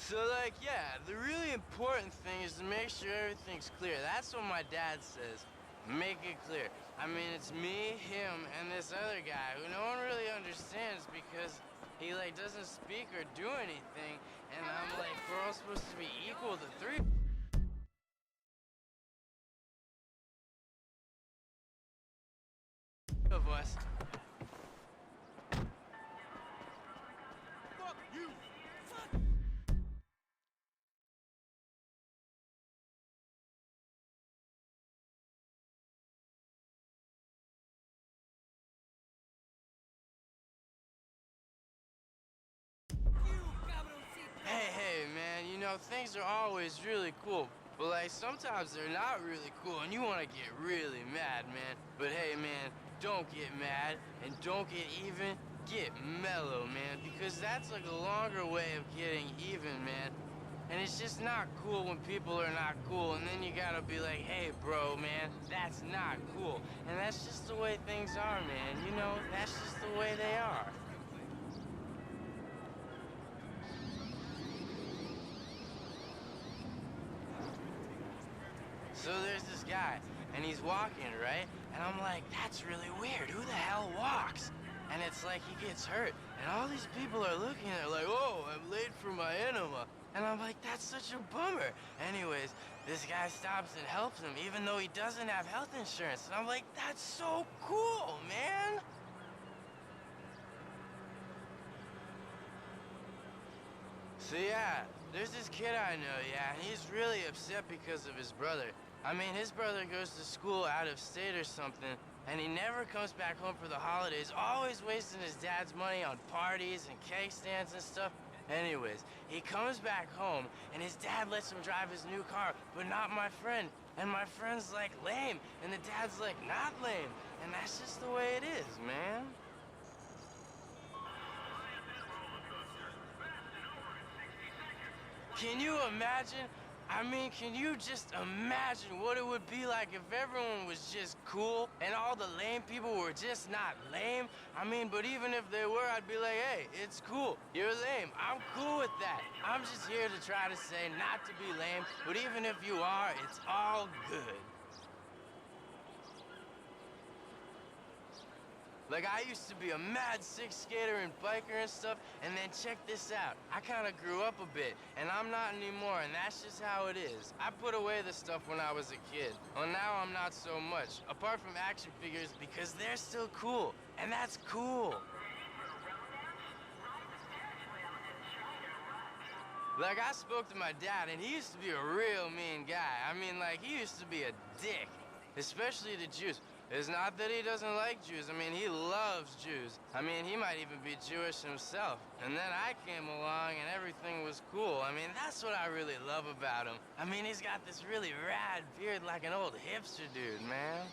So, like, yeah, the really important thing is to make sure everything's clear. That's what my dad says. Make it clear. I mean, it's me, him, and this other guy who no one really understands because he, like, doesn't speak or do anything. And I'm like, we're all supposed to be equal, the three of us. Fuck you! Hey, man, you know, things are always really cool, but like sometimes they're not really cool and you want to get really mad, man. But hey, man, don't get mad and don't get even, get mellow, man, because that's like a longer way of getting even, man. And it's just not cool when people are not cool, and then you gotta be like, hey, bro, man, that's not cool. And that's just the way things are, man, you know, that's just the way they are. So there's this guy, and he's walking, right? And I'm like, that's really weird. Who the hell walks? And it's like he gets hurt, and all these people are looking at it like, oh, I'm late for my enema. And I'm like, that's such a bummer. Anyways, this guy stops and helps him, even though he doesn't have health insurance. And I'm like, that's so cool, man. So yeah, there's this kid I know, yeah, and he's really upset because of his brother. I mean, his brother goes to school out of state or something, and he never comes back home for the holidays, always wasting his dad's money on parties and cake stands and stuff. Anyways, he comes back home, and his dad lets him drive his new car, but not my friend. And my friend's like, lame, and the dad's like, not lame. And that's just the way it is, man. Can you imagine? I mean, can you just imagine what it would be like if everyone was just cool and all the lame people were just not lame? I mean, but even if they were, I'd be like, hey, it's cool. You're lame. I'm cool with that. I'm just here to try to say not to be lame, but even if you are, it's all good. Like, I used to be a mad sick skater and biker and stuff, and then check this out. I kind of grew up a bit, and I'm not anymore, and that's just how it is. I put away the stuff when I was a kid. Well, now I'm not so much, apart from action figures, because they're still cool, and that's cool. Like, I spoke to my dad, and he used to be a real mean guy. I mean, like, he used to be a dick, especially to Jews. It's not that he doesn't like Jews. I mean, he loves Jews. I mean, he might even be Jewish himself. And then I came along and everything was cool. I mean, that's what I really love about him. I mean, he's got this really rad beard like an old hipster dude, man.